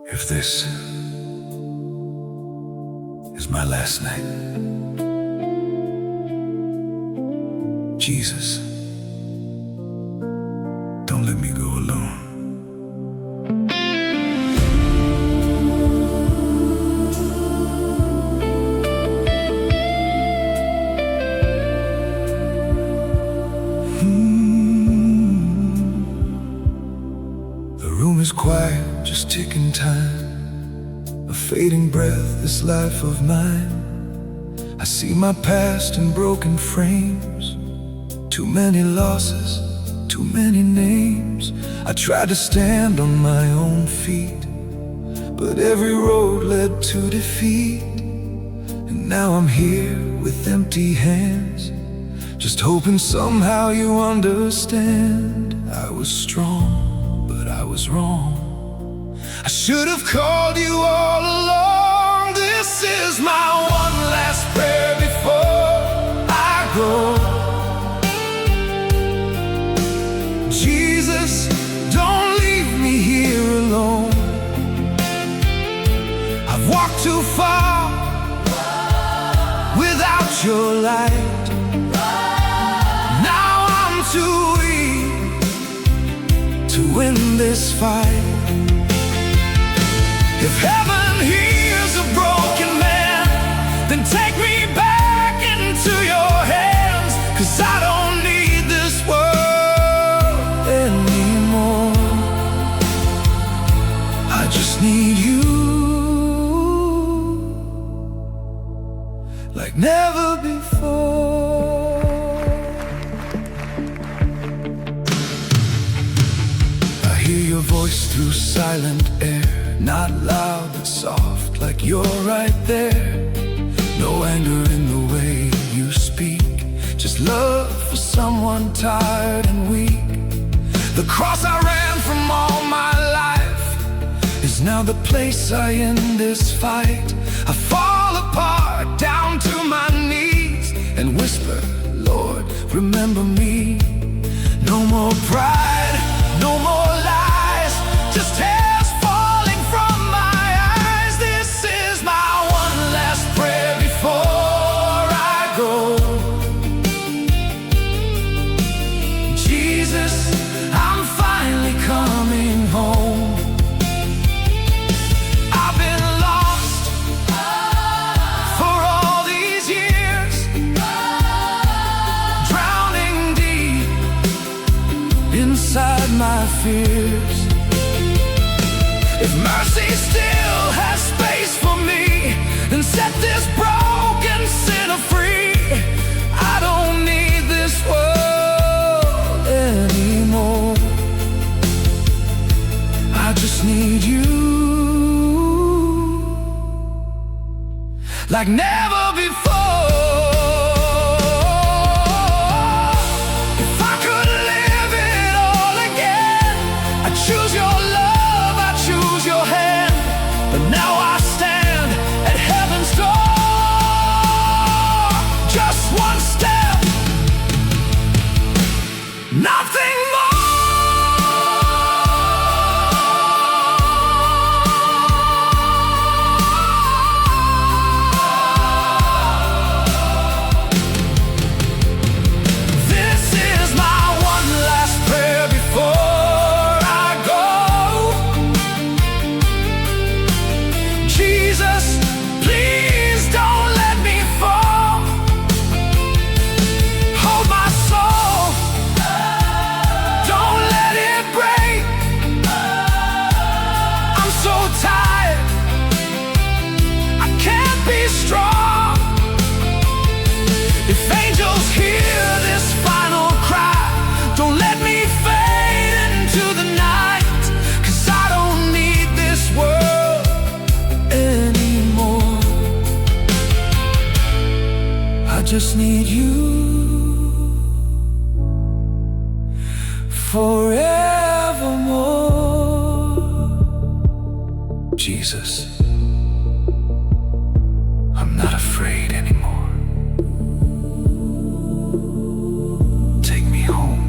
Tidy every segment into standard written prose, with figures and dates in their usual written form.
If this is my last night, Jesus, don't let me go alone. The room is quiet, just ticking time, a fading breath, this life of mine. I see my past in broken frames, too many losses, too many names. I tried to stand on my own feet, but every road led to defeat. And now I'm here with empty hands, just hoping somehow you understand. I was strong, but I was wrong. I should have called you all along. This is my one last prayer before I go. Jesus, don't leave me here alone. I've walked too far without your light. Now I'm too weak to win this fight. If heaven hears a broken man, then take me back into your hands. 'Cause I don't need this world anymore. I just need you, like never before. I hear your voice through silent air, not loud but soft, like you're right there. No anger in the way you speak, just love for someone tired and weak. The cross I ran from all my life is now the place I end this fight. I fall apart down to my knees and whisper, Lord, remember me. No more pride, no more lies, just tears falling from my eyes. This is my one last prayer before I go. Jesus, I'm finally coming home. I've been lost for all these years, drowning deep inside my fears. If mercy still has space for me, then set this broken sinner free. I don't need this world anymore. I just need you, like never before. If I could live it all again, I'd choose your love, I'd choose your hand. But now I stand at heaven's door, just one step, nothing more. This is my one last prayer before I go. Jesus, please don't let me fall. Hold my soul, don't let it break. I'm so tired, I can't be strong. If angels hear this final cry, don't let me fade into the night. 'Cause I don't need this world anymore. I just need you forevermore. Jesus, I'm not afraid anymore. Take me home.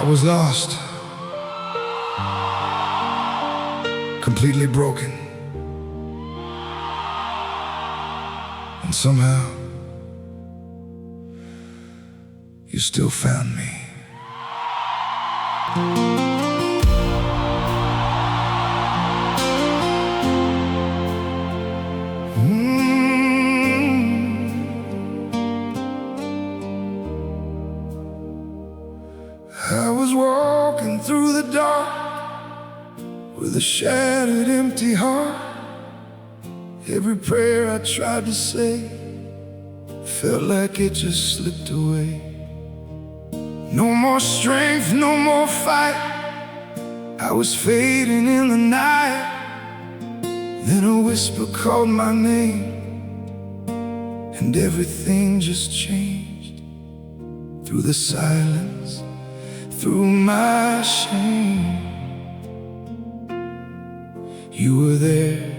I was lost, completely broken, and somehow you still found me. I was walking through the dark with a shattered, empty heart. Every prayer I tried to say felt like it just slipped away. No more strength, no more fight. I was fading in the night. Then a whisper called my name, and everything just changed. Through the silence, through my shame, you were there.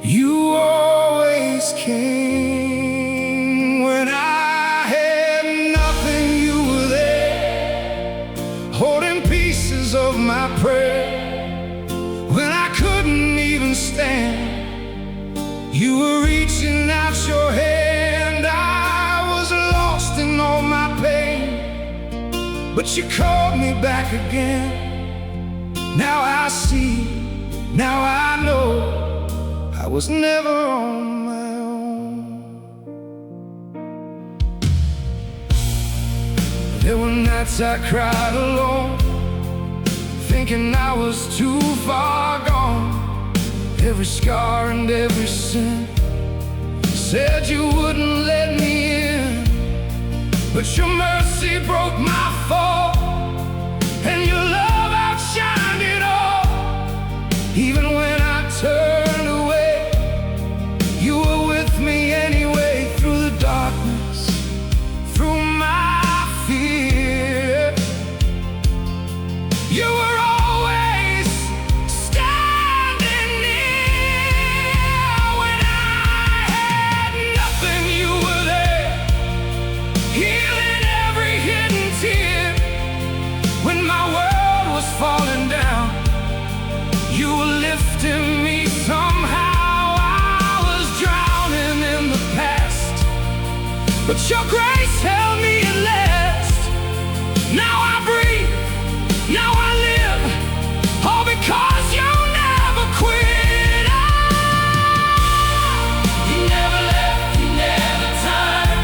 You always came. When I had nothing, you were there, holding pieces of my prayer. When I couldn't even stand, you were reaching out your hand. I was lost in all my pain, but you called me back again. Now I see, now I know, I was never on my own. There were nights I cried alone, thinking I was too far gone. Every scar and every sin said you wouldn't let me in, but your mercy broke my fall, and your love outshined it all. Even when I turned away, you were with me anyway. Through the darkness, through my fear, you were always standing near. When I had nothing, you were there, healing every hidden tear. When my world was falling down, you were lifting me somehow. I was drowning in the past, but your grace held me at last. Now I breathe, now I live, all because you never quit. You never left, you never tired.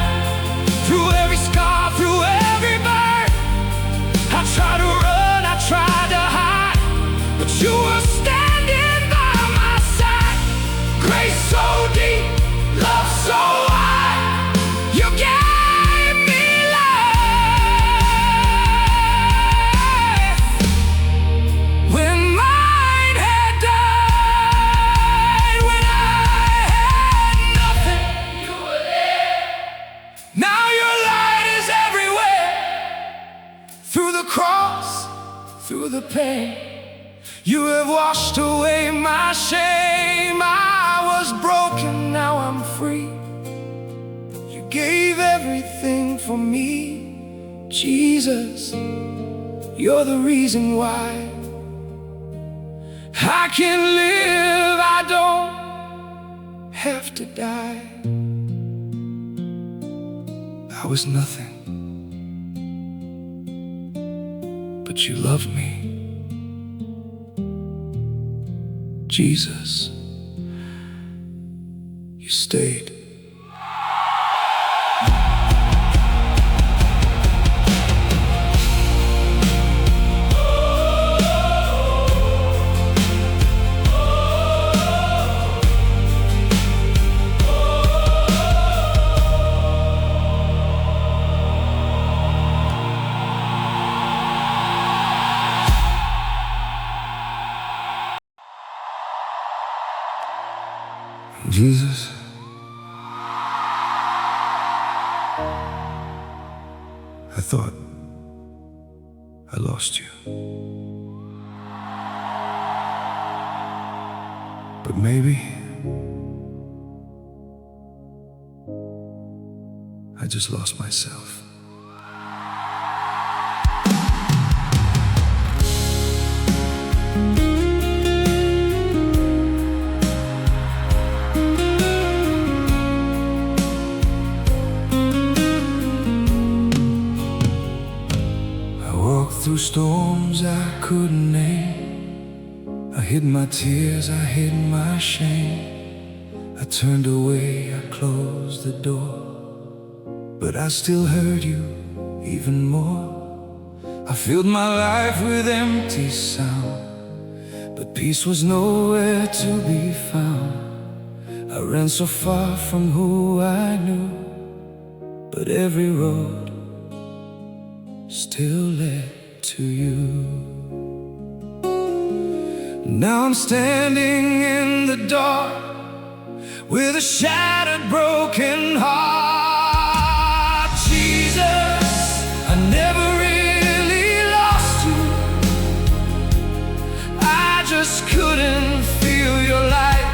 Through every scar, through every burn, I tried to run, I tried to hide, but you were standing by my side. Grace so deep, love so wide, you gave me life. When mine had died, when I had nothing, you were there. Now your light is everywhere. Through the cross, through the pain, you have washed away my shame. I was broken, now I'm free. You gave everything for me. Jesus, you're the reason why I can live, I don't have to die. I was nothing, but you loved me. Jesus, you stayed. Jesus, I thought I lost you, but maybe I just lost myself. through storms I couldn't name. I hid my tears, I hid my shame. I turned away, I closed the door. But I still heard you even more. I filled my life with empty sound, but peace was nowhere to be found. I ran so far from who I knew, but every road still led to you. Now I'm standing in the dark with a shattered, broken heart. Jesus, I never really lost you. I just couldn't feel your light.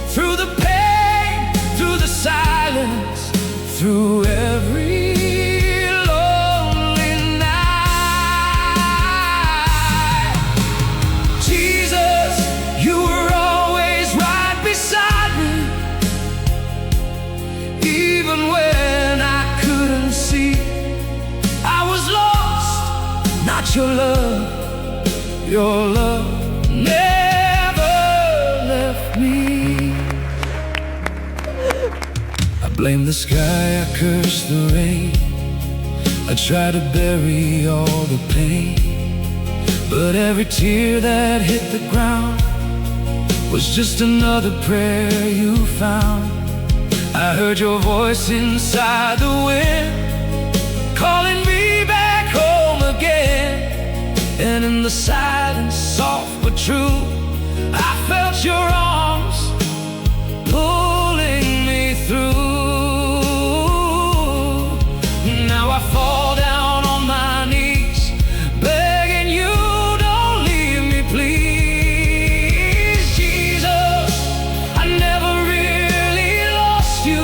Through the pain, through the silence, through every your love never left me. I blame the sky, I curse the rain. I try to bury all the pain, but every tear that hit the ground was just another prayer you found. I heard your voice inside the wind, calling me back home again. And in the silence, soft but true, I felt your arms pulling me through. Now I fall down on my knees, begging you, don't leave me, please. Jesus, I never really lost you.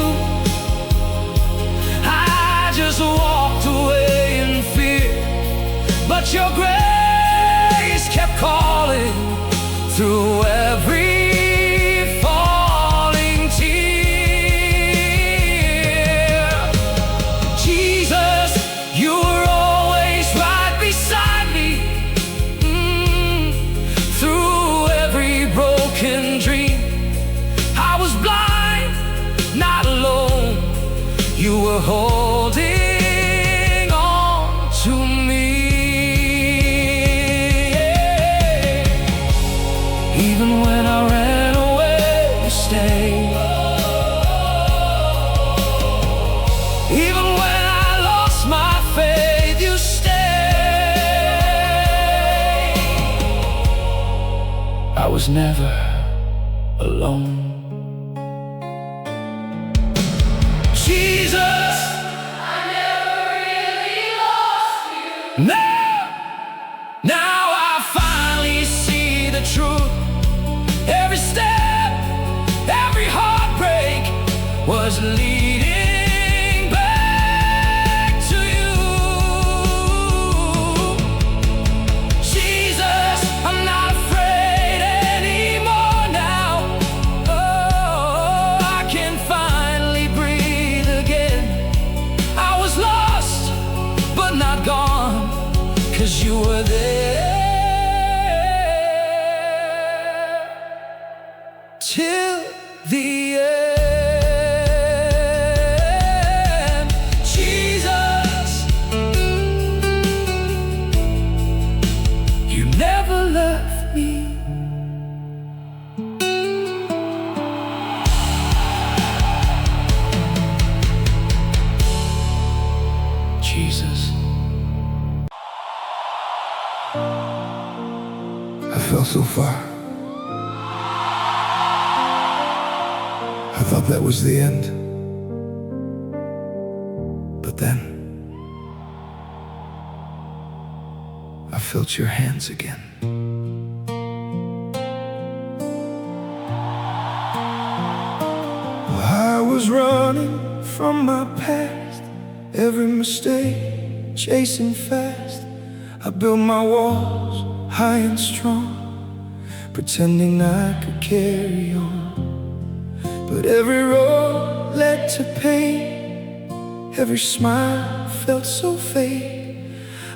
I just walked away in fear, but your grace kept calling through every falling tear. Jesus, you were always right beside me. Through every broken dream, I was blind, not alone. You were holding on to me. Even when I ran away, you stayed. Even when I lost my faith, you stayed. I was never alone. Jesus, I never really lost you. Now I finally see the truth. Every step, every heartbreak was leading back to you. Jesus, I'm not afraid anymore now. Oh, I can finally breathe again. I was lost, but not gone, 'cause you were there till the end. Jesus, you never left me. Jesus, I fell so far. I thought that was the end. But then I felt your hands again. Well, I was running from my past, every mistake, chasing fast. I built my walls high and strong, pretending I could carry on. But every road led to pain, every smile felt so fake.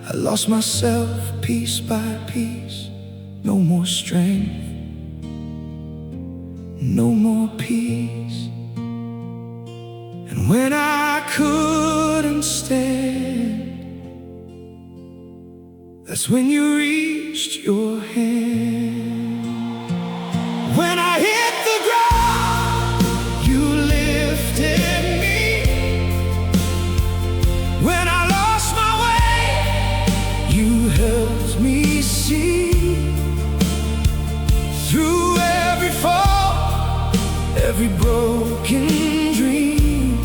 I lost myself piece by piece. No more strength, no more peace. And when I couldn't stand, that's when you reached your hand. When I hit the ground, you lifted me. When I lost my way, you helped me see. Through every fall, every broken dream,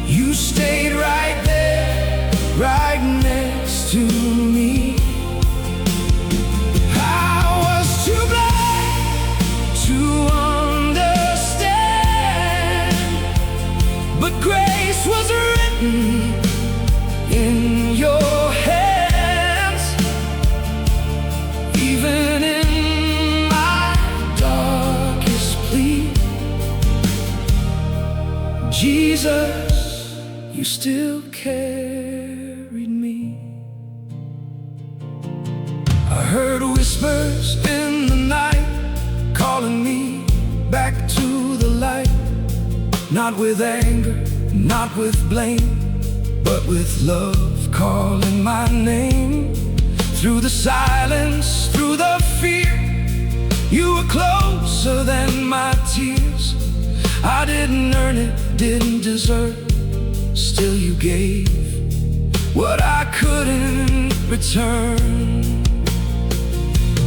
you stayed right there, right next to me. I was too blind to understand, but grace was written in your hands. Even in my darkest plea, Jesus, you still carried me. I heard whispers in the night calling me back to the light. Not with anger, not with blame, but with love calling my name. Through the silence, through the fear, you were closer than my tears. I didn't earn it, didn't deserve, still you gave what I couldn't return.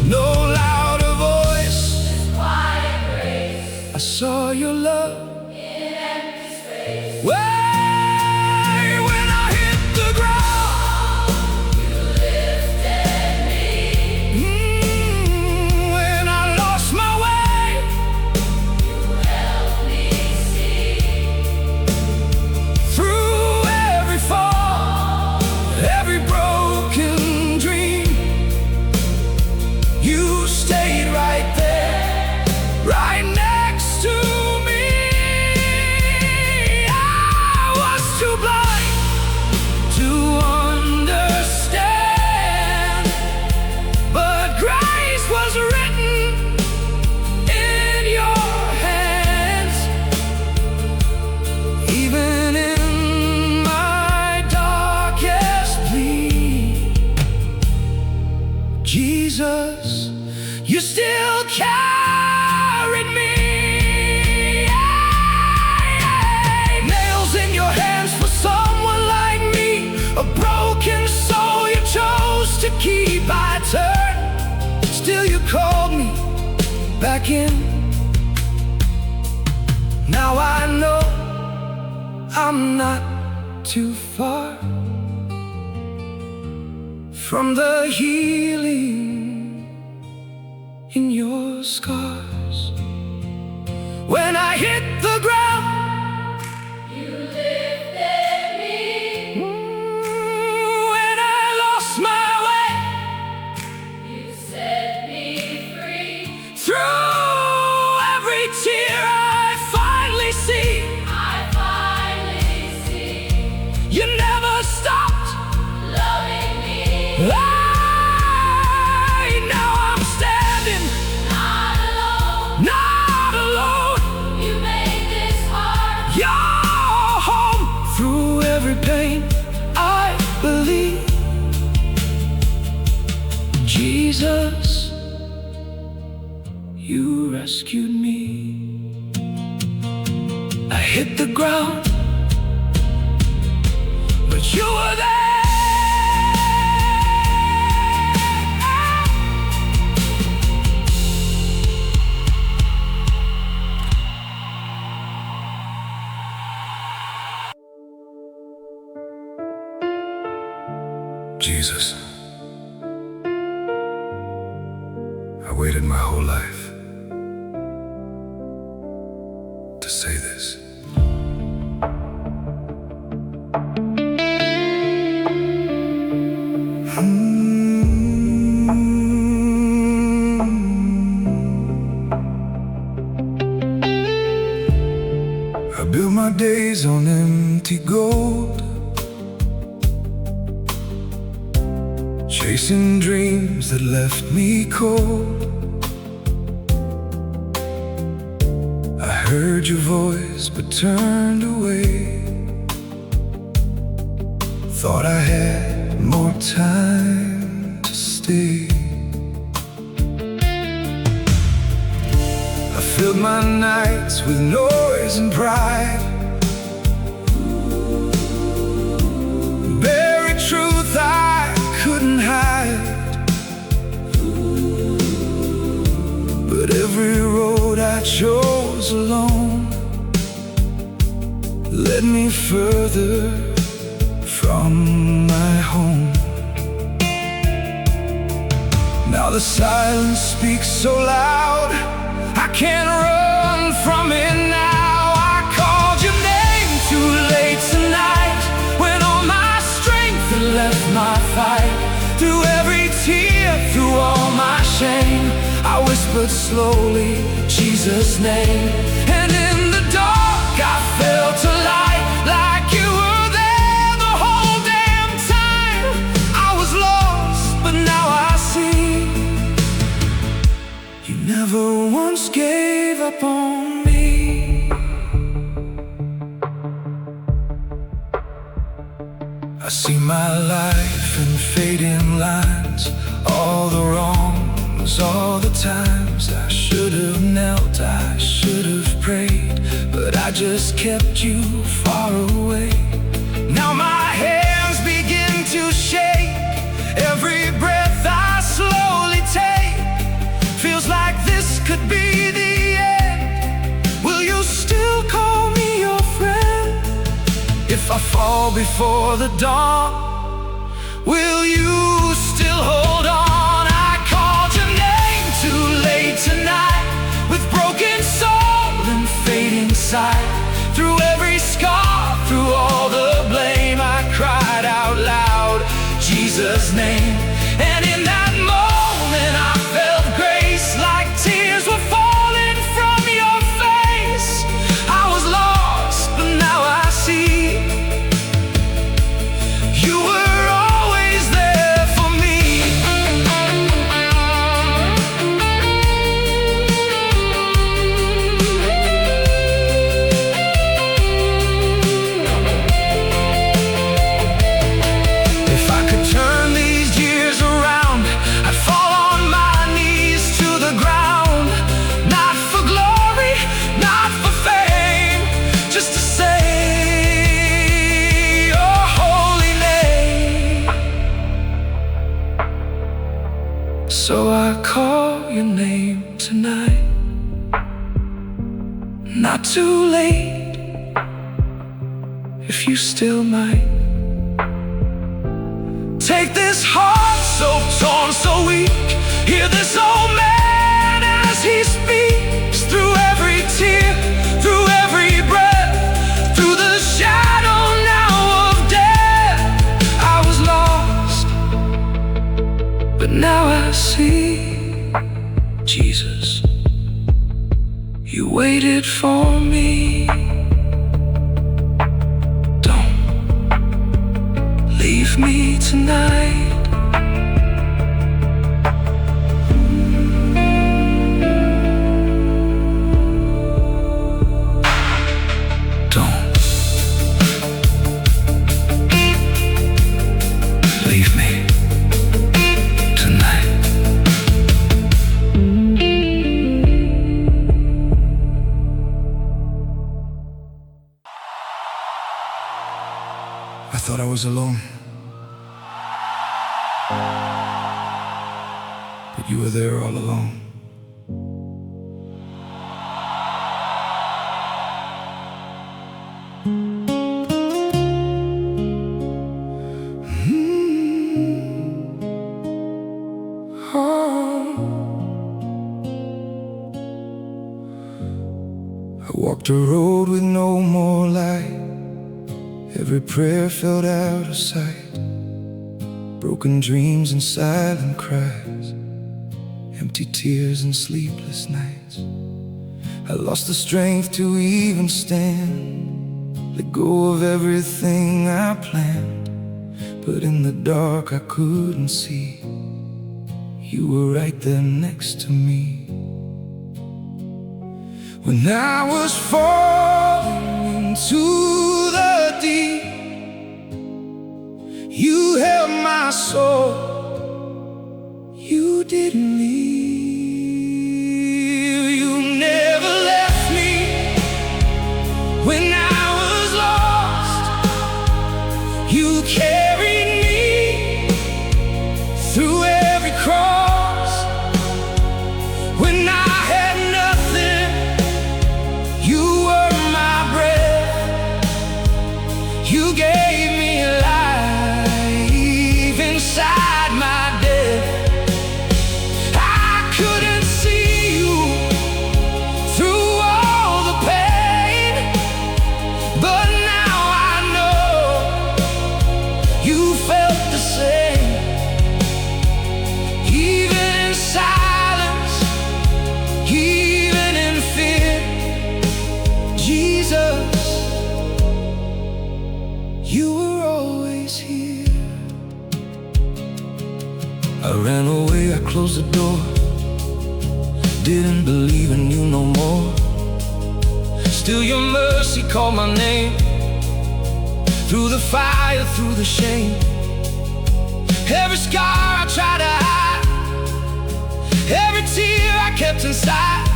No louder voice, just quiet grace. I saw your love in empty space. When I hit the ground, you lifted me. When I lost my way, you helped me see. Through every fall, every broken dream, you stayed right there, right next to me. I was too blind to understand, but grace was written in your hands. Even in my darkest plea, Jesus, you still carried me. Nails in your hands for someone like me, a broken soul you chose to keep. I turned, still you called me back in. Now I know I'm not too far from the healing in your scars. When I hit the ground, you lifted me. When I lost my way, you set me free. Through every tear I finally see. You never stopped loving me. Now I'm standing, not alone, not alone. You made this heart your home. Through every pain, I believe, Jesus, you rescued me. I hit the ground, but you were there. Jesus, I waited my whole life to say this. I built my days on empty gold, chasing dreams that left me cold. I heard your voice but turned away. Thought I had more time to stay. I filled my nights with noise and pride, buried truth I couldn't hide. But every road I chose alone led me further from my home. Now the silence speaks so loud, I can't run from it now. I called your name too late tonight, when all my strength had left my fight. Through every tear, through all my shame, I whispered slowly, Jesus' name. And in the dark I felt a light, like you were there the whole damn time. I was lost, but now I see you never once gave up on me. I see my life in fading lines, all the wrongs, all the times I should have knelt, I should have prayed, but I just kept you far away. Now my hands begin to shake, every breath I slowly take feels like this could be the end. Will you still call me your friend? If I fall before the dawn, will you still hold on? I called your name too late tonight, with broken soul and fading sight. Through every scar, through all the blame, I cried out loud, Jesus' name. And in that moment I felt grace, like tears were falling from your face. I was lost, but now I see you were always there for me. If I could turn these years around, I'd fall on my knees to the ground. Not for glory, not for fame, just to say your holy name. So I call your name tonight, not too late, if you still might. Take this heart so torn, so weak, hear this old man as he speaks. Through every tear, through every breath, through the shadow now of death, I was lost, but now I see, Jesus, you waited for me. Don't leave me tonight. Don't leave me tonight. I thought I was alone, but you were there all along. I walked a road with no more light, every prayer felt out of sight. Broken dreams and silent cries, empty tears and sleepless nights. I lost the strength to even stand, let go of everything I planned. but in the dark I couldn't see. You were right there next to me. When I was falling into the deep, you held my soul. You didn't leave. You never left me when I was lost. You carried me through every cross. When I had nothing, you were my breath. You gave me life inside my death. I couldn't see you through all the pain, but now I know you felt the same. Even in silence, even in fear, Jesus, you were always here. I ran away, I closed the door, didn't believe in you no more. Still your mercy called my name, through the fire, through the shame. Every scar I tried to hide, every tear I kept inside.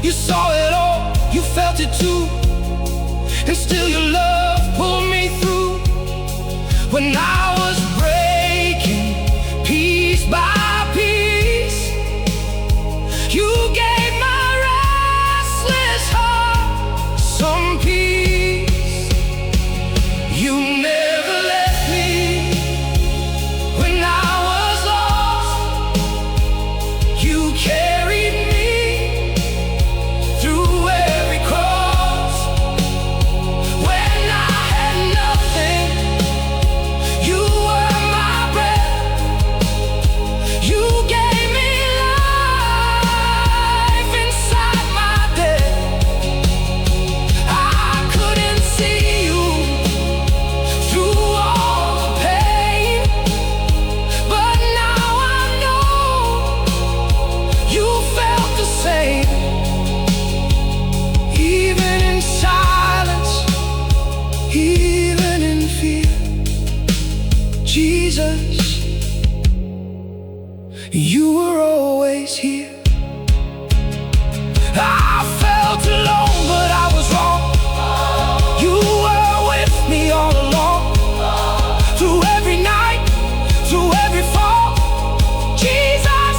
You saw it all, you felt it too, and still your love pulled me through. When I was breaking piece by piece, you gave my restless heart some peace. You never left me when I was lost. You carried me through every cross. When I had nothing, you were my breath. You gave me life inside my death. I couldn't see you through all the pain, but now I know you felt the same. Even in silence, even in fear, Jesus, you were always here. I felt alone, but I was wrong. You were with me all along, through every night, through every fall. Jesus,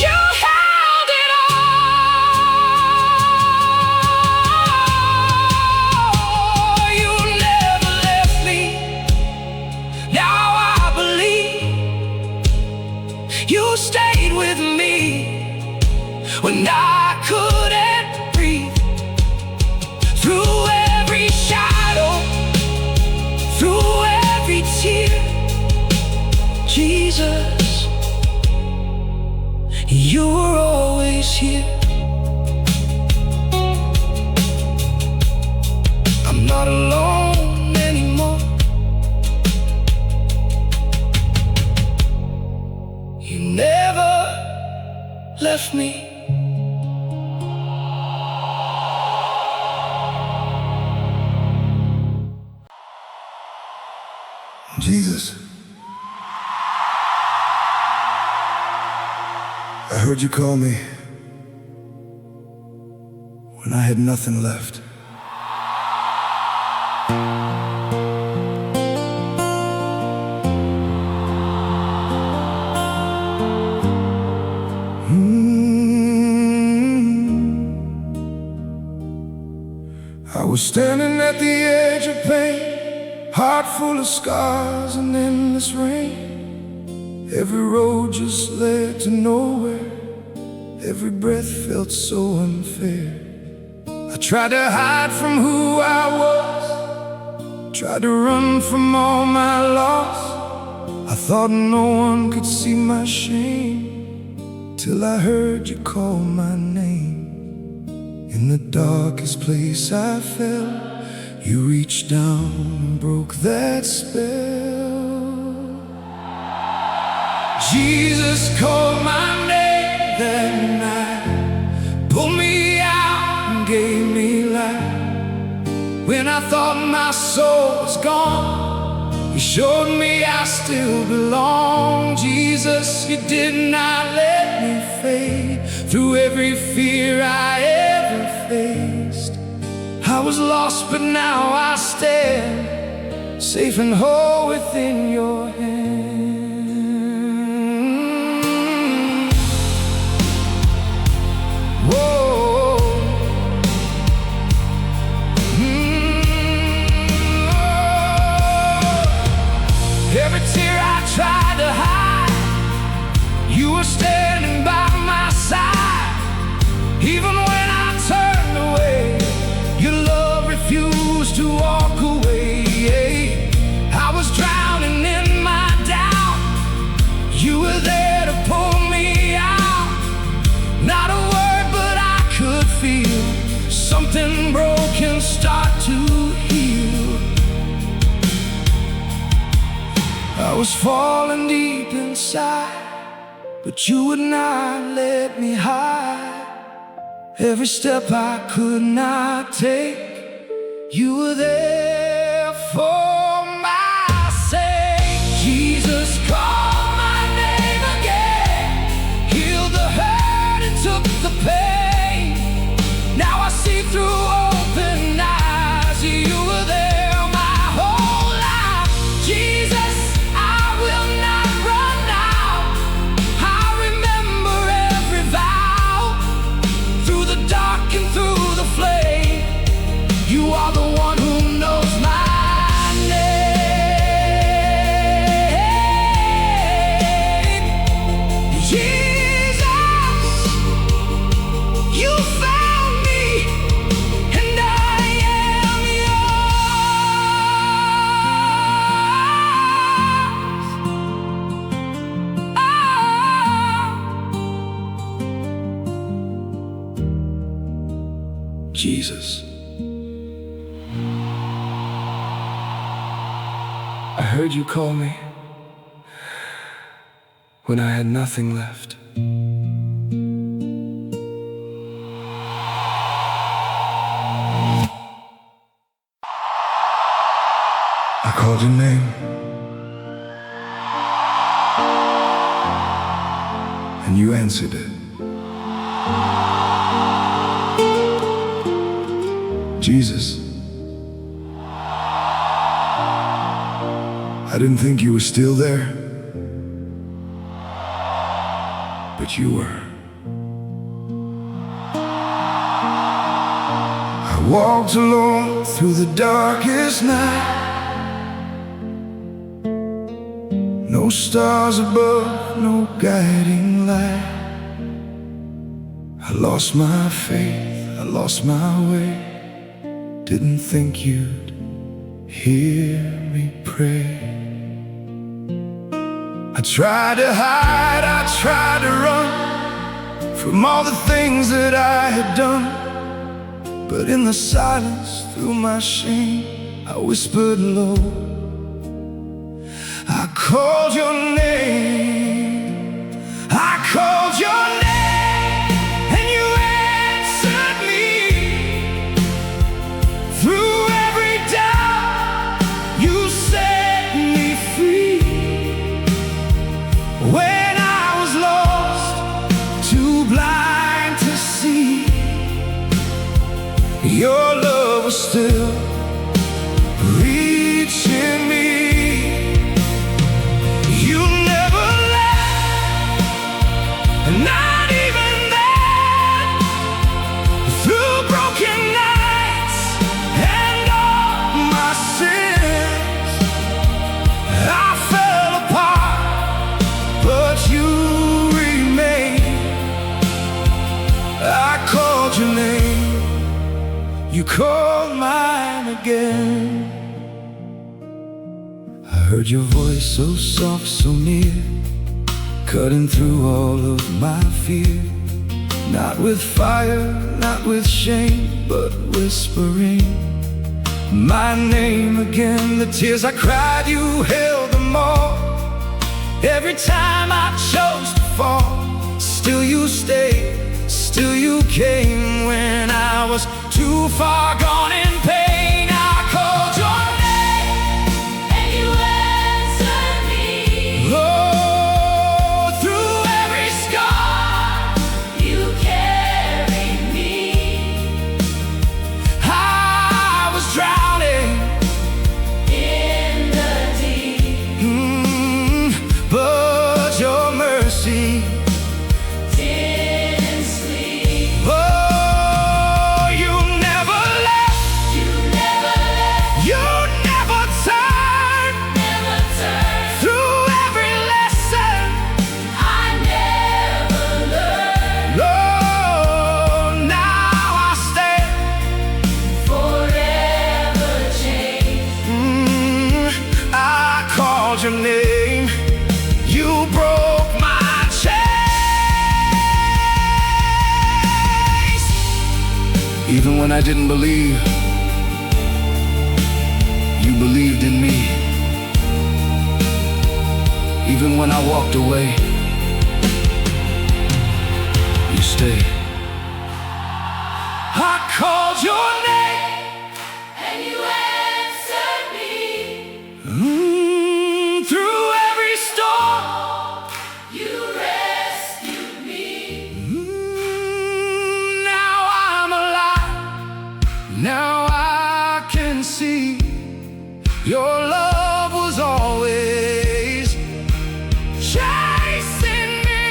you held it all. You never left me. Now I believe you stayed with me when I couldn't breathe. Through every shadow, through every tear, Jesus, you were always here. I'm not alone anymore. You never left me. Jesus, I heard you call me when I had nothing left. I was standing at the edge of pain, heart full of scars and endless rain. Every road just led to nowhere, every breath felt so unfair. I tried to hide from who I was, tried to run from all my loss. I thought no one could see my shame, till I heard you call my name. In the darkest place I fell, You reached down and broke that spell. Jesus called my name that night, pulled me out and gave me life. When I thought my soul was gone, He showed me I still belong. Jesus, You did not let me fade. Through every fear I ever faced, I was lost, but now I stand safe and whole within Your hand. Whoa. Every tear I tried to hide, You were standing by my side. Even when I turned away, Your love refused to walk away. I was drowning in my doubt, You were there to pull me out. Not a word, but I could feel something broken start to heal. I was falling deep inside, but You would not let me hide. Every step I could not take, You were there for my sake. Jesus called my name again, healed the hurt and took the pain. Now I see through open eyes, You were there my whole life. Jesus, I will not run now. I remember every vow. Through the dark and through the flame, You are the one who knows my name. Jesus, You found me, and I am yours. Jesus, I heard You call me when I had nothing left. I called Your name, and You answered it. Jesus, I didn't think You were still there, but You were. I walked alone through the darkest night, no stars above, no guiding light. I lost my faith, I lost my way, didn't think You'd hear me pray. I tried to hide, I tried to run from all the things that I had done, but in the silence, through my shame, I whispered low. I called Your name, I called Your name, and You answered me. Through every doubt, You set me free. When I was lost, too blind to see, Your love was still reaching me. You never left, not even then. Through broken nights and all my sins, I fell apart, but You remained. I called Your name, You called mine again. I heard Your voice so soft, so near, cutting through all of my fear. Not with fire, not with shame, but whispering, my name again. The tears I cried, you held them all. Every time I chose to fall, still you stayed, still you came. When I was too far gone in pain, I called your name and you answered me. Oh, through every scar you carried me. I was drowning in the deep, but your mercy didn't sleep. Oh, you never left, you never left, you never turned, never turned. Through every lesson I never learned. Oh, now I stand forever changed. I called your name, you broke my chains. Even when I didn't believe, you believed in me. Even when I walked away, you stayed. I called your name and you answered me. Through every storm you rescued me. Now I'm alive, now I can see your love was always chasing me.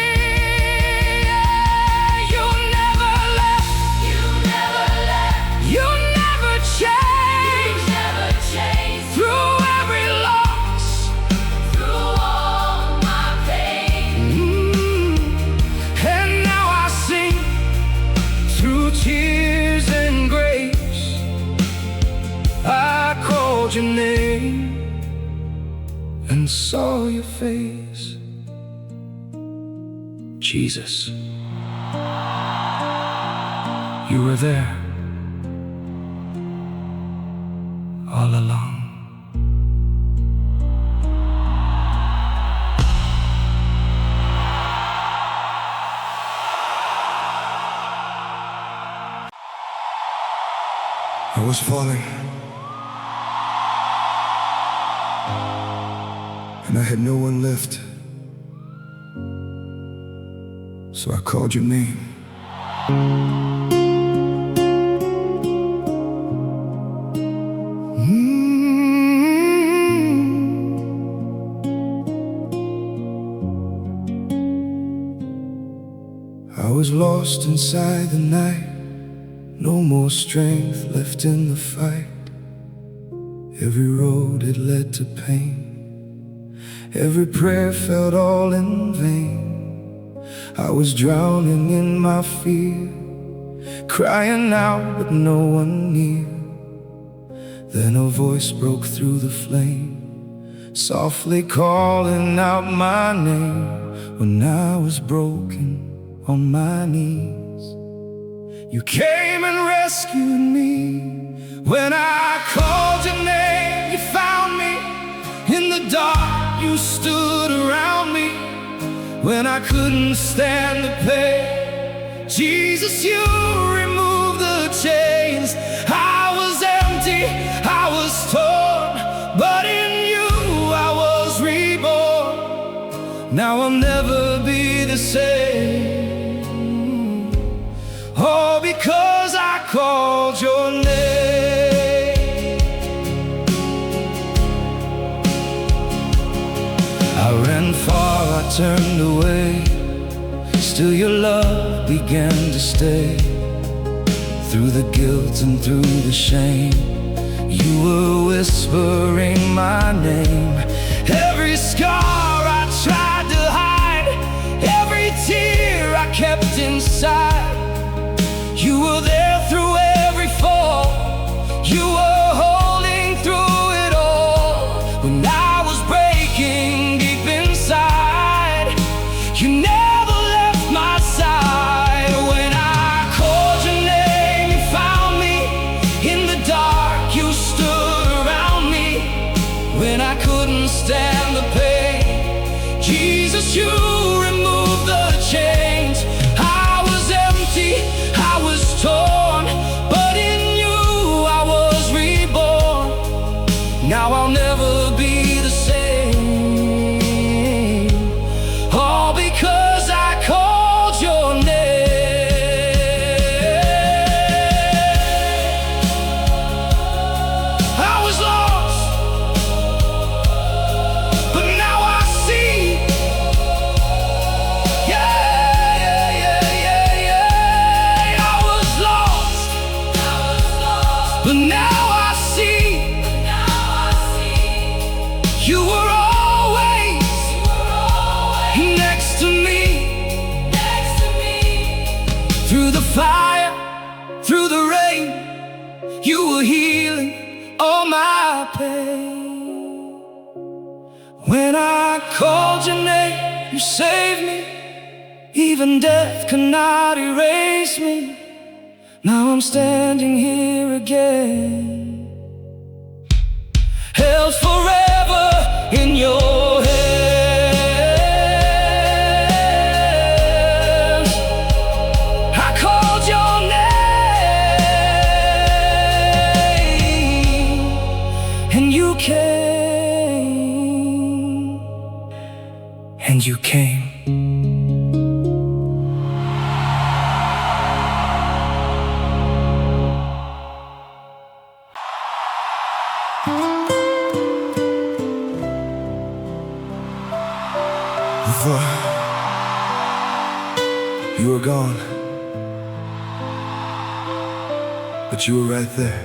Yeah, you never left, you never left, you never changed, you never changed. Through every loss, through all my pain, and now I sing through tears and grace. I called your name and saw your face, Jesus. You were there all along. I was falling, and I had no one left, so I called your name. I was lost inside the night, no more strength left in the fight. Every road it led to pain, every prayer felt all in vain. I was drowning in my fear, crying out but no one near. Then a voice broke through the flame, softly calling out my name. When I was broken on my knees, you came and rescued me. When I called your name, you found me. In the dark, you stood around me. When I couldn't stand the pain, Jesus, you removed the chains. I was empty, I was torn, but in you I was reborn. Now I'll never be the same. All because I called your name. I ran far, I turned away, still your love began to stay. Through the guilt and through the shame, you were whispering my name. Every scar I tried to hide, every tear I kept inside, you were there through every fall. You were holding through it all. When I was breaking deep inside, you never left my side. When I called your name, you found me. In the dark, you stood Jesus, you removed the chains. I was empty, I was torn, but in you I was reborn. Now I'll never be the same, all because I called your name. I was lost, but now I see. But now I see, you were always next to me. Through the fire, through the rain, you were healing all my pain. When I called your name, you saved me. Even death could not erase me. Now I'm standing here again, held forever in your hands. I called your name, and you came, and you came. Before you were gone, but you were right there.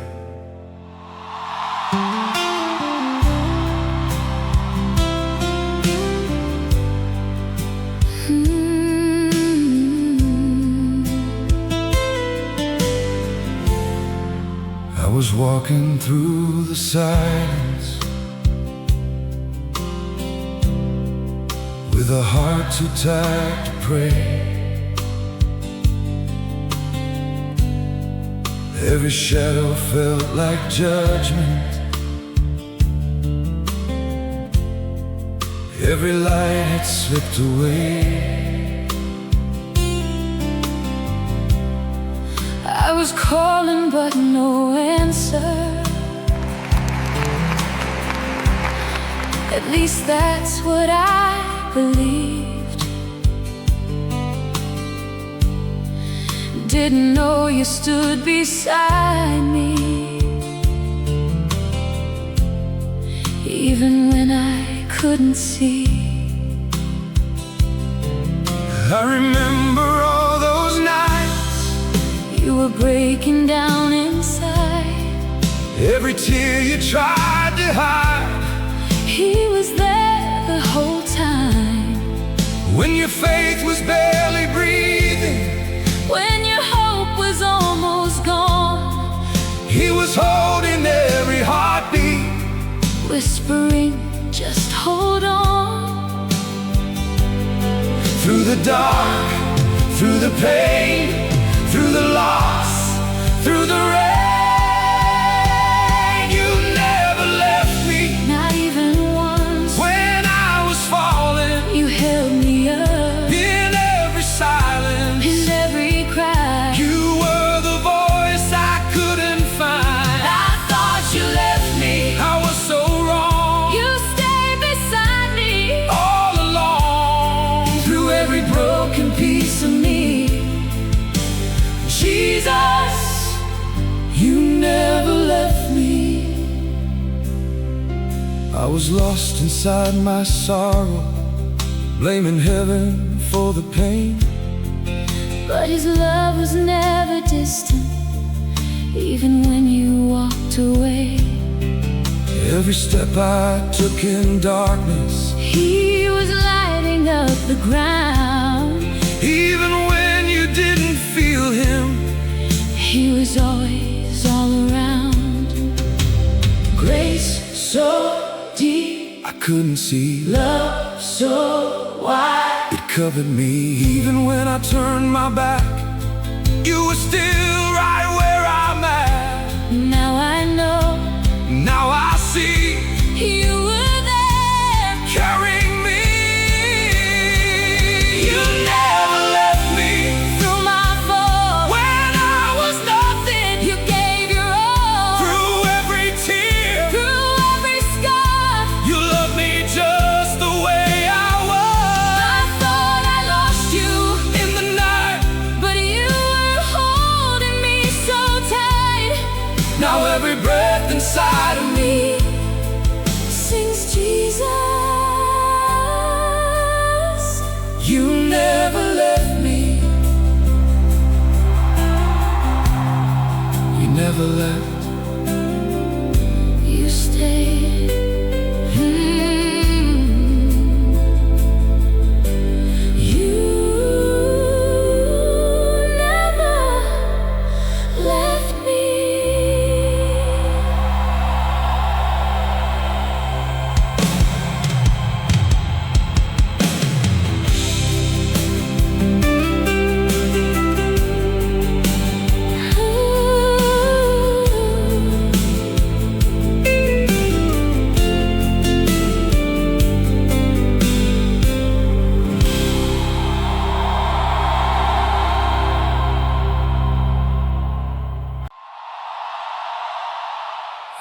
I was walking through the silence with a heart too tired to pray. Every shadow felt like judgment. Every light had slipped away. I was calling but no answer. At least that's what I believed. Didn't know you stood beside me, even when I couldn't see. I remember all those nights You were breaking down inside. every tear you tried to hide. He was there the whole time. When your faith was barely breathing, When your hope was almost gone, he was holding every heartbeat, whispering, just hold on. through the dark, through the pain, through the loss, through the rain. You never left me, Not even once. when I was falling. You held me up In every silence, in every cry. you were the voice I couldn't find. I thought you left me. I was so wrong You stayed beside me all along. through every broken piece of me. Jesus, you never left me. I was lost inside my sorrow, blaming heaven for the pain. But his love was never distant, even when you walked away. Every step I took in darkness, He was lighting up the ground. even when you didn't feel him, He was always all around. Grace so deep, I couldn't see. love so wide. It covered me. Even when I turned my back, you were still right where I'm at. Now I know Now I see you were there. carrying me You never left me. You never left. You stayed. You never left me.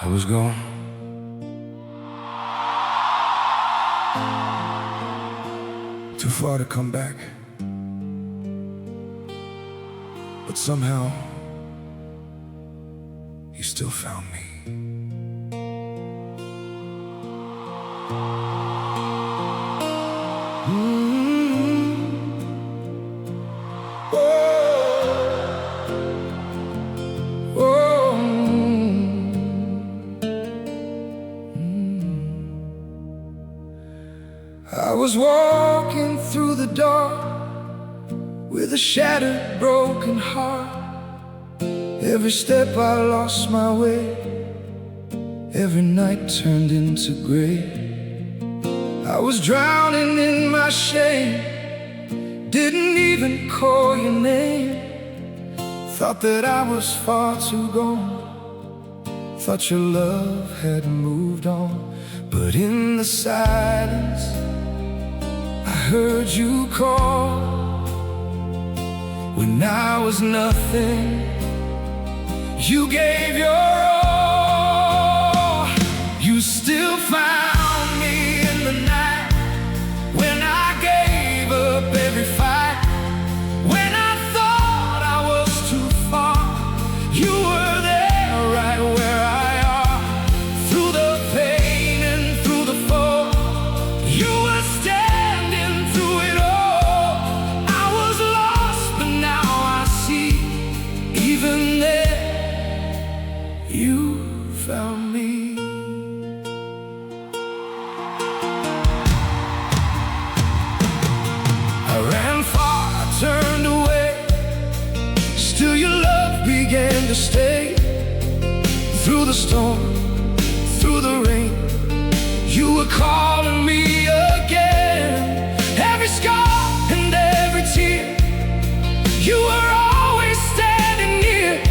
I was gone. Too far to come back. But somehow, you still found me. I was walking through the dark with a shattered, broken heart. Every step I lost my way, every night turned into gray. I was drowning in my shame, didn't even call your name. Thought that I was far too gone, thought your love had moved on. But in the silence, I heard you call. When I was nothing, you gave your all. You still found me in the night, when I gave up every fight. When I thought I was too far, you were there right where I are. Through the pain and through the fall, you were standing through it all. I was lost, but now I see. Even there, you found me. I ran far, I turned away, still your love began to stay. Through the storm, through the rain, you were calling me again. Every scar and every tear, you were always standing near.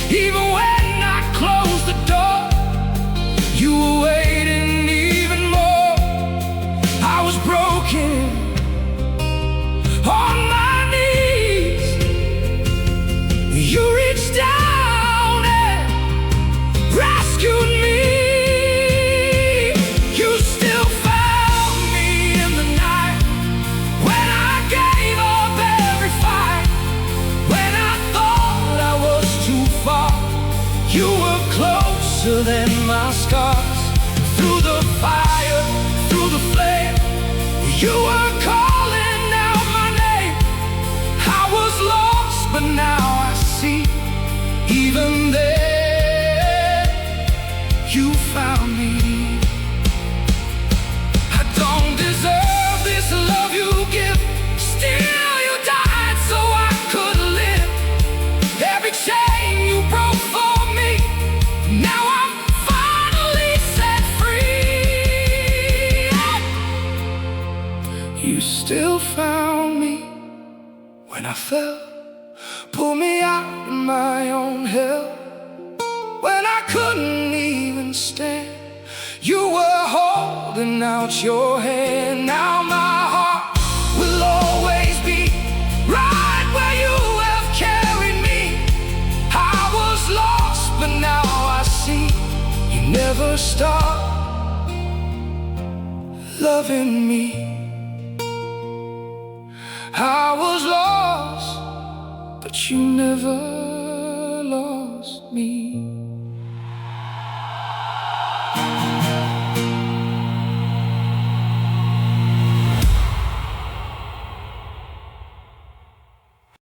Even when I closed the door, you were waiting even more. I was broken, on my knees. You reached down and rescued me. You still found me in the night, when I gave up every fight. When I thought I was too far, you were closer than my scars. Through the fire, through the flame, you were calling out my name. I was lost, but now I see. Even there, you found me. I don't deserve this love you give, still you died so I could live. Every chain you broke for me, now I'm finally set free. You still found me when I fell, pulled me out of my own hell. When I couldn't even stand, you were holding out your hand. Now my heart will always be right where you have carried me. I was lost, but now I see. You never stopped loving me. I was lost, but you never